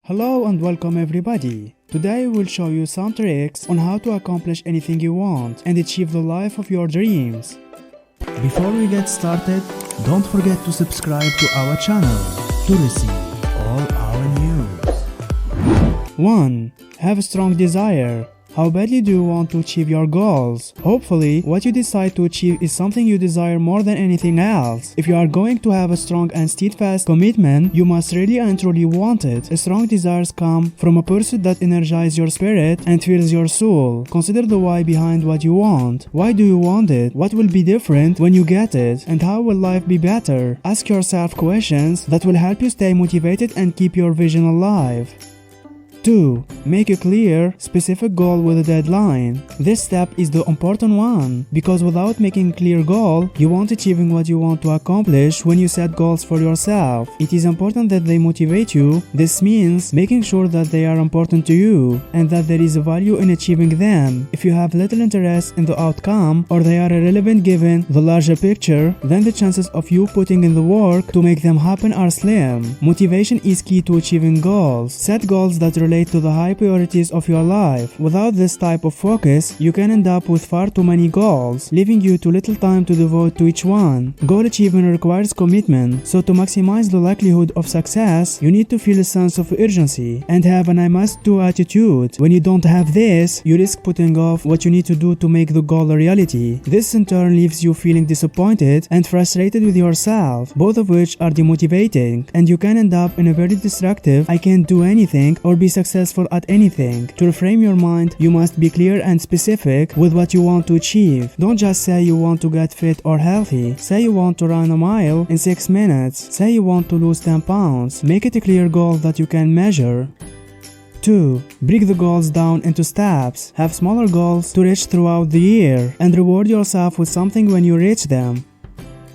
Hello and welcome everybody. Today we'll show you some tricks on how to accomplish anything you want and achieve the life of your dreams. Before we get started, don't forget to subscribe to our channel to receive all our news. 1. Have a strong desire. How badly do you want to achieve your goals? Hopefully, what you decide to achieve is something you desire more than anything else. If you are going to have a strong and steadfast commitment, you must really and truly want it. Strong desires come from a pursuit that energizes your spirit and fills your soul. Consider the why behind what you want. Why do you want it? What will be different when you get it? And how will life be better? Ask yourself questions that will help you stay motivated and keep your vision alive. 2. Make a clear, specific goal with a deadline. This step is the important one, because without making a clear goal, you won't achieving what you want to accomplish when you set goals for yourself. It is important that they motivate you. This means making sure that they are important to you, and that there is a value in achieving them. If you have little interest in the outcome, or they are irrelevant given the larger picture, then the chances of you putting in the work to make them happen are slim. Motivation is key to achieving goals. Set goals that relate to the high priorities of your life. Without this type of focus, you can end up with far too many goals, leaving you too little time to devote to each one. Goal achievement requires commitment, so to maximize the likelihood of success, you need to feel a sense of urgency and have an I must do attitude. When you don't have this, you risk putting off what you need to do to make the goal a reality. This in turn leaves you feeling disappointed and frustrated with yourself, both of which are demotivating, and you can end up in a very destructive I can't do anything or be successful at anything. To reframe your mind, you must be clear and specific with what you want to achieve. Don't just say you want to get fit or healthy. Say you want to run a mile in 6 minutes. Say you want to lose 10 pounds. Make it a clear goal that you can measure. 2. Break the goals down into steps. Have smaller goals to reach throughout the year and reward yourself with something when you reach them.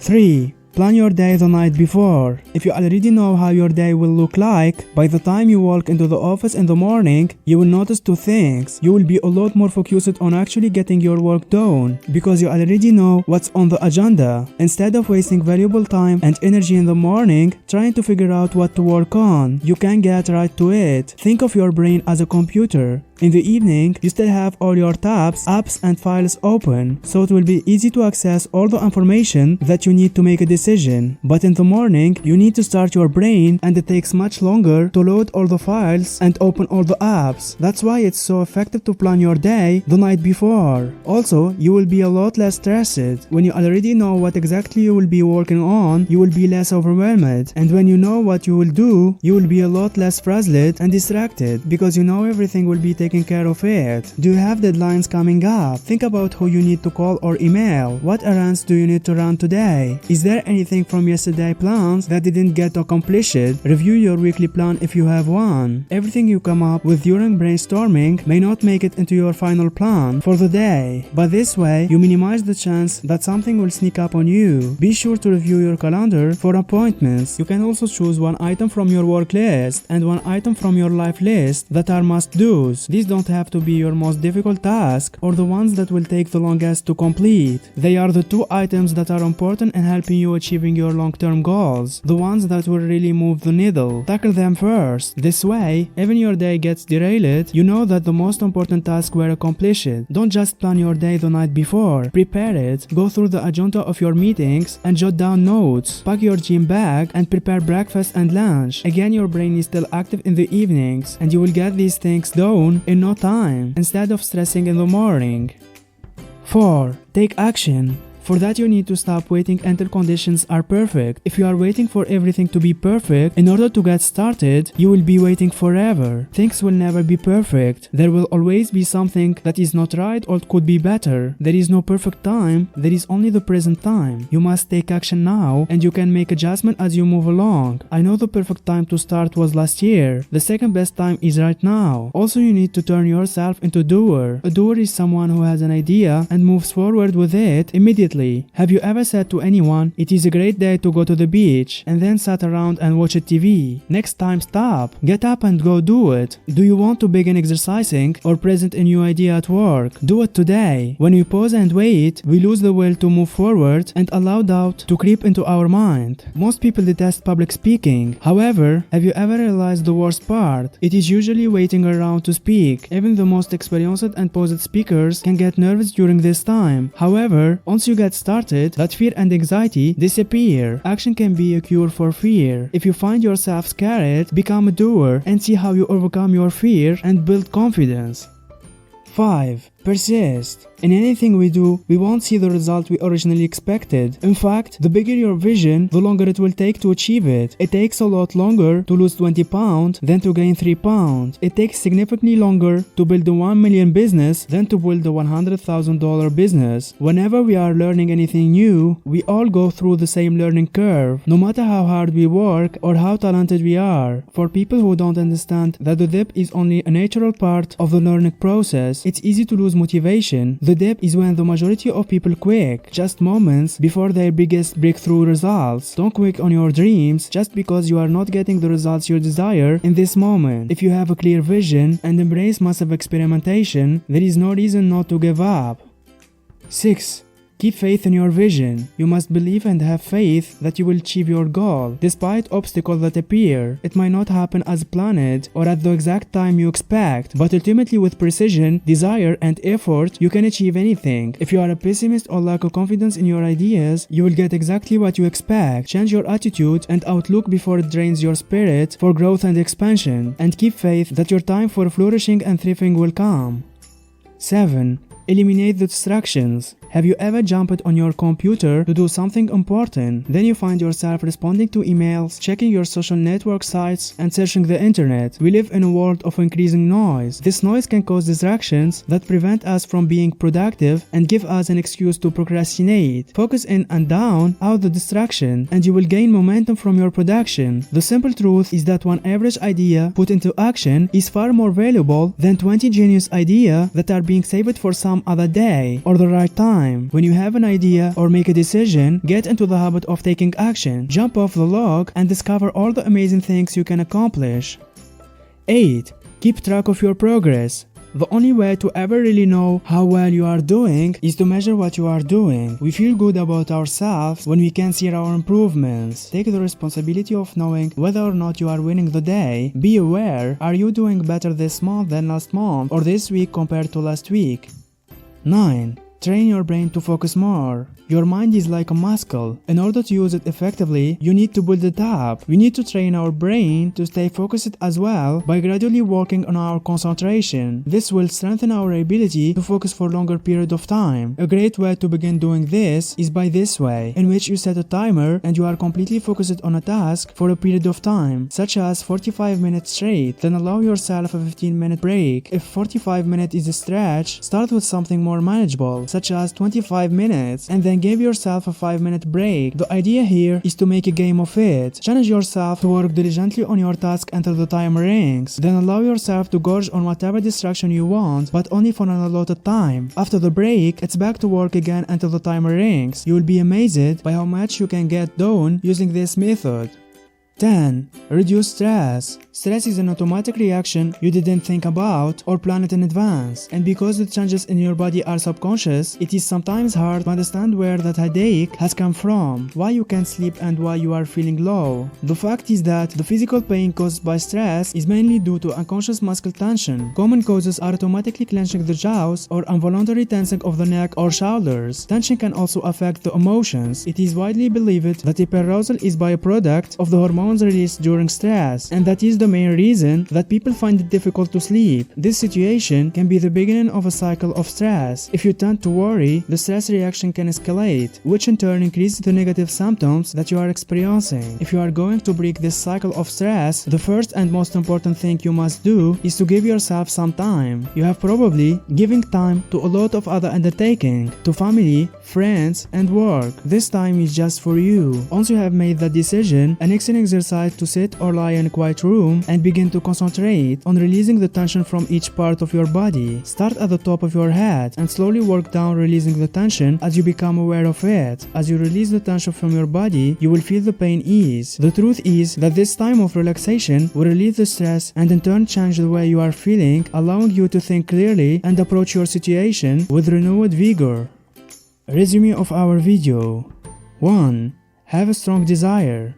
3. Plan your day the night before. If you already know how your day will look like, by the time you walk into the office in the morning, you will notice two things. You will be a lot more focused on actually getting your work done, because you already know what's on the agenda, instead of wasting valuable time and energy in the morning trying to figure out what to work on. You can get right to it. Think of your brain as a computer. In the evening, you still have all your tabs, apps and files open, so it will be easy to access all the information that you need to make a decision. But in the morning, you need to start your brain, and it takes much longer to load all the files and open all the apps. That's why it's so effective to plan your day the night before. Also, you will be a lot less stressed. When you already know what exactly you will be working on, you will be less overwhelmed. And when you know what you will do, you will be a lot less frazzled and distracted, because you know everything will be taken care of it. Do you have deadlines coming up? Think about who you need to call or email. What errands do you need to run today? Is there anything from yesterday's plans that didn't get accomplished? Review your weekly plan if you have one. Everything you come up with during brainstorming may not make it into your final plan for the day, but this way you minimize the chance that something will sneak up on you. Be sure to review your calendar for appointments. You can also choose one item from your work list and one item from your life list that are must-dos. These don't have to be your most difficult task or the ones that will take the longest to complete. They are the two items that are important in helping you achieving your long-term goals, the ones that will really move the needle. Tackle them first. This way, even your day gets derailed, you know that the most important tasks were accomplished. Don't just plan your day the night before. Prepare it, go through the agenda of your meetings and jot down notes. Pack your gym bag and prepare breakfast and lunch. Again, your brain is still active in the evenings, and you will get these things done in no time, instead of stressing in the morning. 4. Take action. For that, you need to stop waiting until conditions are perfect. If you are waiting for everything to be perfect in order to get started, you will be waiting forever. Things will never be perfect. There will always be something that is not right or could be better. There is no perfect time, there is only the present time. You must take action now, and you can make adjustment as you move along. I know the perfect time to start was last year. The second best time is right now. Also, you need to turn yourself into a doer. A doer is someone who has an idea and moves forward with it immediately. differently. Have you ever said to anyone, "It is a great day to go to the beach," and then sat around and watched TV? Next time stop. Get up and go do it. Do you want to begin exercising or present a new idea at work? Do it today. When we pause and wait, we lose the will to move forward and allow doubt to creep into our mind. Most people detest public speaking. However, have you ever realized the worst part? It is usually waiting around to speak. Even the most experienced and posed speakers can get nervous during this time. However, once you get started, that fear and anxiety disappear. Action can be a cure for fear. If you find yourself scared, become a doer and see how you overcome your fear and build confidence. 5. Persist. In anything we do, we won't see the result we originally expected. In fact, the bigger your vision, the longer it will take to achieve it. It takes a lot longer to lose 20 pounds than to gain 3 pounds. It takes significantly longer to build a 1 million business than to build a $100,000 business. Whenever we are learning anything new, we all go through the same learning curve, no matter how hard we work or how talented we are. For people who don't understand that the dip is only a natural part of the learning process, it's easy to lose motivation. The dip is when the majority of people quit, just moments before their biggest breakthrough results. Don't quit on your dreams just because you are not getting the results you desire in this moment. If you have a clear vision and embrace massive experimentation, there is no reason not to give up. 6. Keep faith in your vision. You must believe and have faith that you will achieve your goal, despite obstacles that appear. It might not happen as planned or at the exact time you expect, but ultimately with precision, desire, and effort, you can achieve anything. If you are a pessimist or lack of confidence in your ideas, you will get exactly what you expect. Change your attitude and outlook before it drains your spirit for growth and expansion, and keep faith that your time for flourishing and thriving will come. 7. Eliminate the distractions. Have you ever jumped on your computer to do something important? Then you find yourself responding to emails, checking your social network sites, and searching the internet. We live in a world of increasing noise. This noise can cause distractions that prevent us from being productive and give us an excuse to procrastinate. Focus in and down out the distraction, and you will gain momentum from your production. The simple truth is that one average idea put into action is far more valuable than 20 genius ideas that are being saved for some other day or the right time. When you have an idea or make a decision, get into the habit of taking action. Jump off the log and discover all the amazing things you can accomplish. 8. Keep track of your progress. The only way to ever really know how well you are doing is to measure what you are doing. We feel good about ourselves when we can see our improvements. Take the responsibility of knowing whether or not you are winning the day. Be aware, are you doing better this month than last month or this week compared to last week? 9. Train your brain to focus more. Your mind is like a muscle. In order to use it effectively, you need to build it up. We need to train our brain to stay focused as well by gradually working on our concentration. This will strengthen our ability to focus for a longer period of time. A great way to begin doing this is by this way, in which you set a timer and you are completely focused on a task for a period of time, such as 45 minutes straight. Then allow yourself a 15-minute break. If 45 minutes is a stretch, start with something more manageable, such as 25 minutes, and then give yourself a 5-minute break. The idea here is to make a game of it. Challenge yourself to work diligently on your task until the timer rings. Then allow yourself to gorge on whatever distraction you want, but only for an allotted time. After the break, it's back to work again until the timer rings. You will be amazed by how much you can get done using this method. 10. Reduce stress. Stress is an automatic reaction you didn't think about or plan it in advance, and because the changes in your body are subconscious, it is sometimes hard to understand where that headache has come from, why you can't sleep, and why you are feeling low. The fact is that the physical pain caused by stress is mainly due to unconscious muscle tension. Common causes are automatically clenching the jaws or involuntary tensing of the neck or shoulders. Tension can also affect the emotions. It is widely believed that hyperarousal is a byproduct of the hormones released during stress, and that is the main reason that people find it difficult to sleep. This situation can be the beginning of a cycle of stress. If you tend to worry, the stress reaction can escalate, which in turn increases the negative symptoms that you are experiencing. If you are going to break this cycle of stress, the first and most important thing you must do is to give yourself some time. You have probably giving time to a lot of other undertakings, to family, friends, and work. This time is just for you. Once you have made that decision, an excellent exercise exercise to sit or lie in a quiet room and begin to concentrate on releasing the tension from each part of your body. Start at the top of your head and slowly work down, releasing the tension as you become aware of it. As you release the tension from your body, you will feel the pain ease. The truth is that this time of relaxation will relieve the stress and in turn change the way you are feeling, allowing you to think clearly and approach your situation with renewed vigor. Resume of our video. 1. Have a strong desire.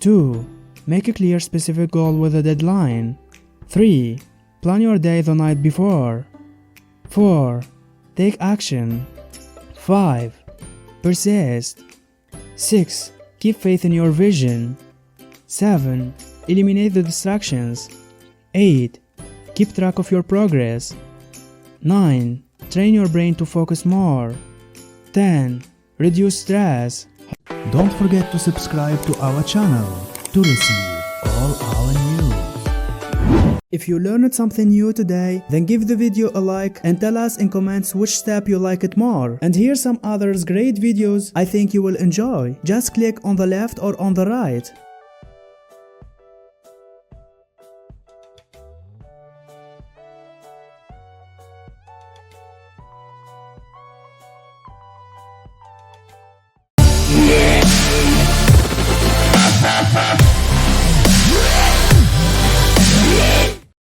2. Make a clear specific goal with a deadline. 3. Plan your day the night before. 4. Take action. 5. Persist. 6. Keep faith in your vision. 7. Eliminate the distractions. 8. Keep track of your progress. 9. Train your brain to focus more. 10. Reduce stress. Don't forget to subscribe to our channel to receive all our news. If you learned something new today, then give the video a like and tell us in comments which step you like it more. And here's some others great videos I think you will enjoy. Just click on the left or on the right.